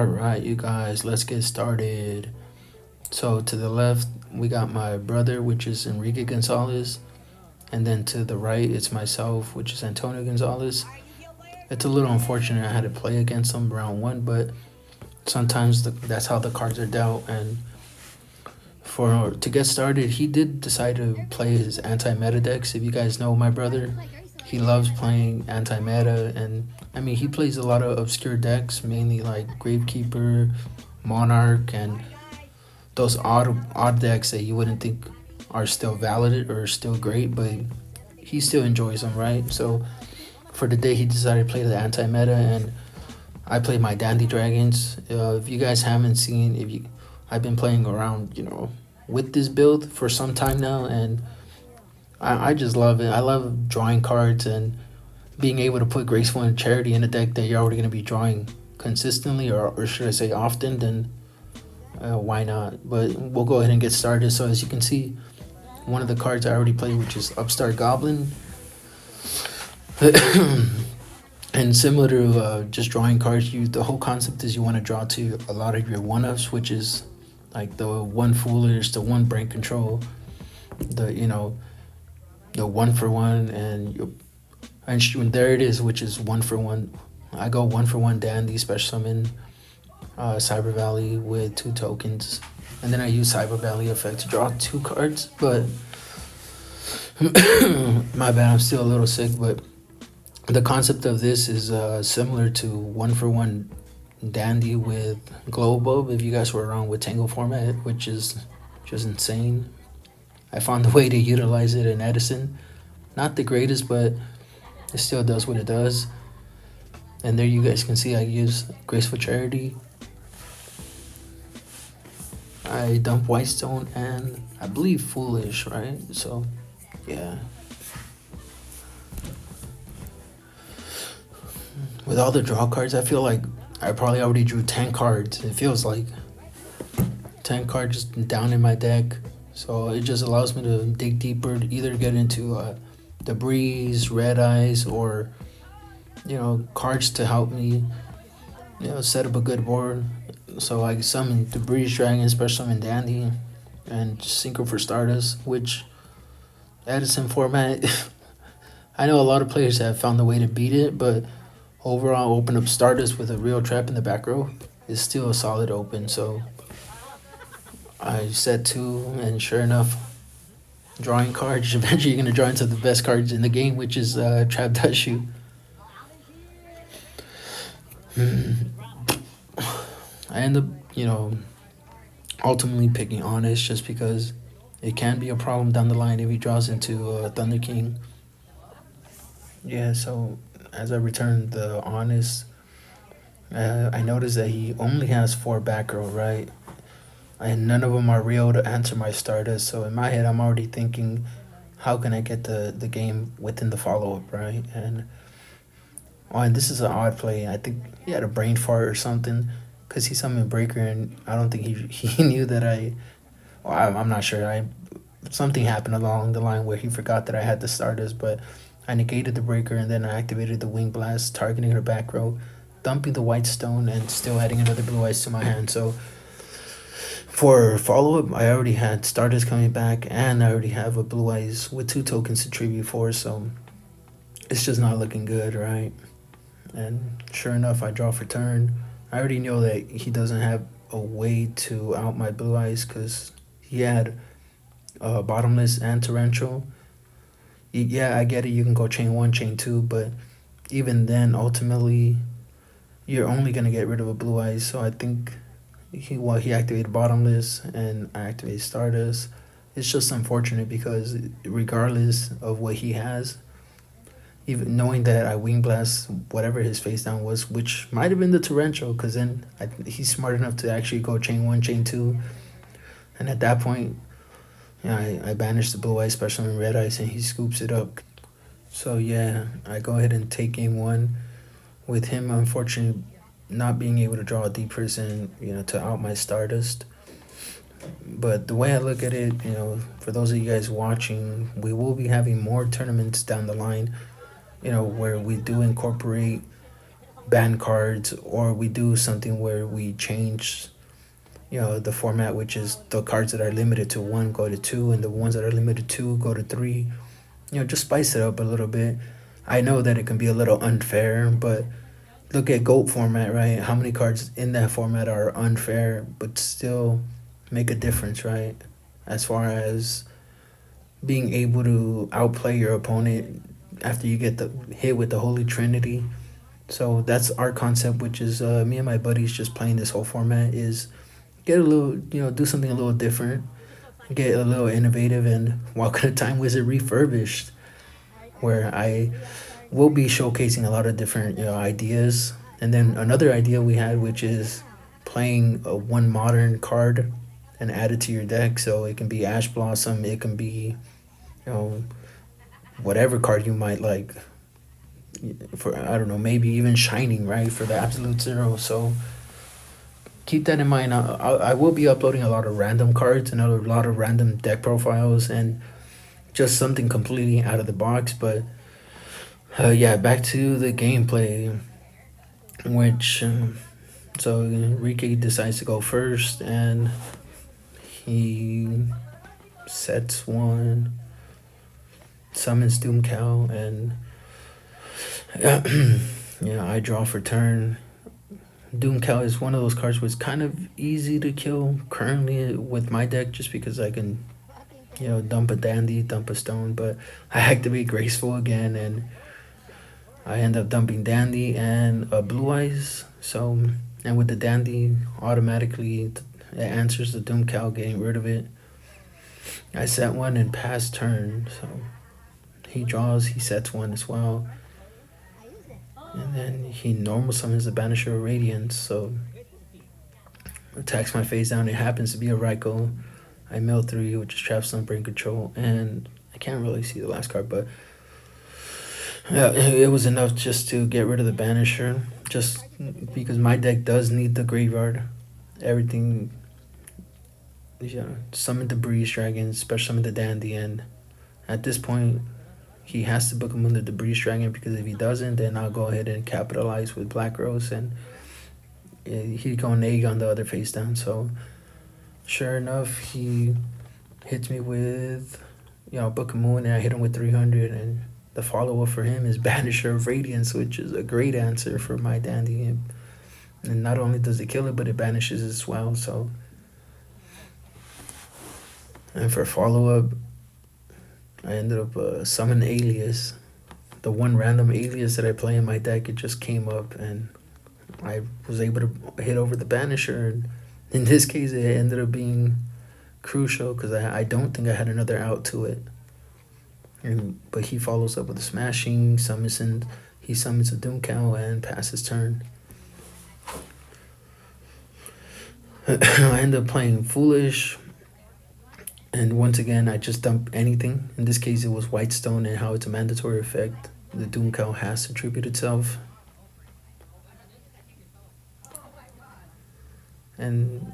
All right, you guys, let's get started. So to the left, we got my brother, which is Enrique Gonzalez, and then to the right, it's myself, which is Antonio Gonzalez. It's a little unfortunate I had to play against him round one, but sometimes that's how the cards are dealt. And for to get started, he did decide to play his anti-meta decks. If you guys know my brother, he loves playing anti-meta, and I mean he plays a lot of obscure decks, mainly like Gravekeeper, Monarch, and those odd decks that you wouldn't think are still valid or still great, but he still enjoys them, right? So for the day, he decided to play the anti-meta, and I played my Dandy Dragons. If you guys haven't seen, I've been playing around, with this build for some time now, and I just love it. I love drawing cards and being able to put Graceful and Charity in a deck that you're already going to be drawing consistently, or should I say often, then why not? But we'll go ahead and get started. So as you can see, one of the cards I already played, which is Upstart Goblin. And similar to just drawing cards, the whole concept is you want to draw to a lot of your one-ups, which is like the one Foolish, the one Brain Control, the one for one, and there it is, which is one for one. I go one for one Dandy, Special Summon, Cyber Valley with 2 tokens, and then I use Cyber Valley effect to draw 2 cards. But my bad, I'm still a little sick, but the concept of this is similar to one for one Dandy with Glow Bulb, if you guys were around with Tango Format, which is just insane. I found a way to utilize it in Edison. Not the greatest, but it still does what it does. And there you guys can see I use Graceful Charity. I dump Whitestone and I believe Foolish, right? So, yeah. With all the draw cards, I feel like I probably already drew 10 cards. It feels like 10 cards down in my deck. So it just allows me to dig deeper, to either get into Debris, Red Eyes, or, cards to help me, set up a good board. So I summon Debris Dragon, Special Summon Dandy, and Synchro for Stardust, which Edison Format, I know a lot of players have found a way to beat it, but overall, open up Stardust with a real trap in the back row is still a solid open. So I set 2, and sure enough, drawing cards. Eventually, you're going to draw into the best cards in the game, which is Trap Dashu. I end up, ultimately picking Honest just because it can be a problem down the line if he draws into Thunder King. Yeah, so as I return the Honest, I noticed that he only has 4 back row, right? And none of them are real to answer my Stardust. So in my head, I'm already thinking, how can I get the game within the follow-up, right? And this is an odd play. I think he had a brain fart or something, because he summoned Breaker, and I don't think he knew that I'm not sure. Something happened along the line where he forgot that I had the Stardust, but I negated the Breaker, and then I activated the Wing Blast, targeting her back row, dumping the White Stone, and still adding another Blue Eyes to my hand. So for follow-up, I already had Stardust coming back, and I already have a Blue Eyes with 2 tokens to tribute for, so it's just not looking good, right? And sure enough, I draw for turn. I already know that he doesn't have a way to out my Blue Eyes, because he had Bottomless and Torrential. Yeah, I get it, you can go chain 1, chain 2, but even then, ultimately, you're only going to get rid of a Blue Eyes. So I think he activated Bottomless, and I activated Stardust. It's just unfortunate because regardless of what he has, even knowing that I Wing Blast whatever his face down was, which might have been the Torrential, because then he's smart enough to actually go chain 1, chain 2. And at that point, I banish the Blue Eyes, Special and Red Eyes, and he scoops it up. So yeah, I go ahead and take game 1 with him, unfortunately, not being able to draw a Deep Prison, to out my Stardust. But the way I look at it, for those of you guys watching, we will be having more tournaments down the line, where we do incorporate ban cards, or we do something where we change, the format, which is the cards that are limited to one go to two, and the ones that are limited to two go to three. Just spice it up a little bit. I know that it can be a little unfair, but look at GOAT format, right? How many cards in that format are unfair, but still make a difference, right? As far as being able to outplay your opponent after you get the hit with the Holy Trinity. So that's our concept, which is me and my buddies just playing this whole format, is get a little, do something a little different, get a little innovative, and welcome to Time Wizard Refurbished, where I will be showcasing a lot of different ideas. And then another idea we had, which is playing one modern card and add it to your deck. So it can be Ash Blossom, it can be whatever card you might like. For, I don't know, maybe even Shining, right, for the absolute zero. So keep that in mind. I will be uploading a lot of random cards and a lot of random deck profiles and just something completely out of the box. But yeah, back to the gameplay, which so Enrique decides to go first, and he sets one, summons Doom Cow, and I draw for turn. Doom Cow is one of those cards which is kind of easy to kill currently with my deck, just because I can, dump a Dandy, dump a Stone, but I activate Graceful again, and I end up dumping Dandy and Blue Eyes. So, and with the Dandy, automatically it answers the Doom Cow, getting rid of it. I set one and pass turn, so he draws, he sets one as well. And then he normal summons the Banisher of Radiance, so attacks my face down. It happens to be a Raikou. I mill 3, which is Trap Stun, Brain Control, and I can't really see the last card, but yeah, it was enough just to get rid of the Banisher, just because my deck does need the graveyard. Everything, summon the Breeze Dragon, special summon the Dandy, and at this point, he has to book him under the Breeze Dragon, because if he doesn't, then I'll go ahead and capitalize with Black Rose, and he's going egg on the other face down. So sure enough, he hits me with, Book of Moon, and I hit him with 300, and the follow-up for him is Banisher of Radiance, which is a great answer for my Dandy. And not only does it kill it, but it banishes it as well. So, and for follow-up, I ended up summoning Alias. The one random Alias that I play in my deck, it just came up, and I was able to hit over the Banisher. And in this case, it ended up being crucial, because I don't think I had another out to it. But he follows up with a Smashing, he summons a Doom Cow, and passes turn. I end up playing Foolish. And once again, I just dump anything. In this case, it was White Stone, and how it's a mandatory effect. The Doom Cow has to tribute itself. And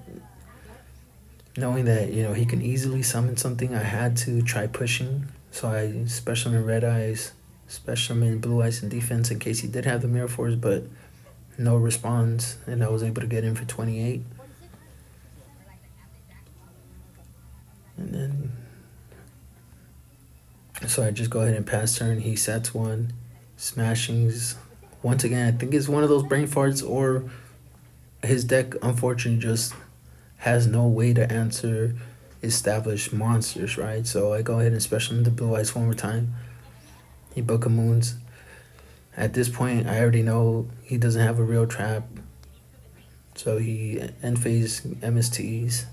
knowing that, he can easily summon something, I had to try pushing. So I special summon Red Eyes, special summon Blue Eyes in defense in case he did have the Mirror Force, but no response. And I was able to get in for 28. And then, so I just go ahead and pass turn. He sets one, Smashings. Once again, I think it's one of those brain farts, or his deck, unfortunately, just has no way to answer established monsters, right? So I go ahead and special summon the Blue Eyes one more time. He Book of Moons. At this point, I already know he doesn't have a real trap. So he end phase MSTs.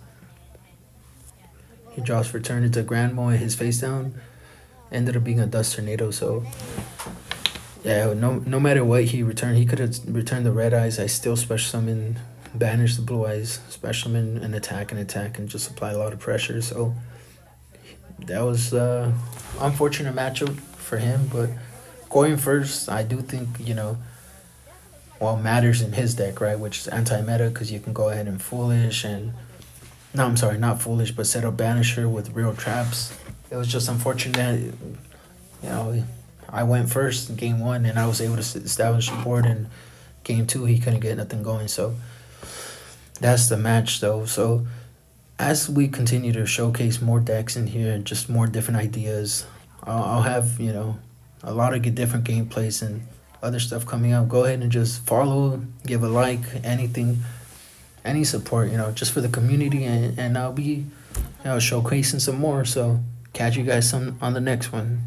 He draws for turn. It's a Grand Mo, and his face down ended up being a Dust Tornado. So yeah, no matter what he returned, he could have returned the Red Eyes. I still special summon, banish the Blue Eyes, special summon and attack, and just apply a lot of pressure. So that was unfortunate matchup for him. But going first, I do think, matters in his deck, right? Which is anti-meta, because you can go ahead and Foolish and... No, I'm sorry, not Foolish, but set up Banisher with real traps. It was just unfortunate that, I went first in game 1, and I was able to establish the board and game 2 he couldn't get nothing going. So that's the match though. So as we continue to showcase more decks in here and just more different ideas, I'll have, you know, a lot of different gameplays and other stuff coming out. Go ahead and just follow, give a like, anything, any support, you know, just for the community, and I'll be, you know, showcasing some more. So catch you guys on the next one.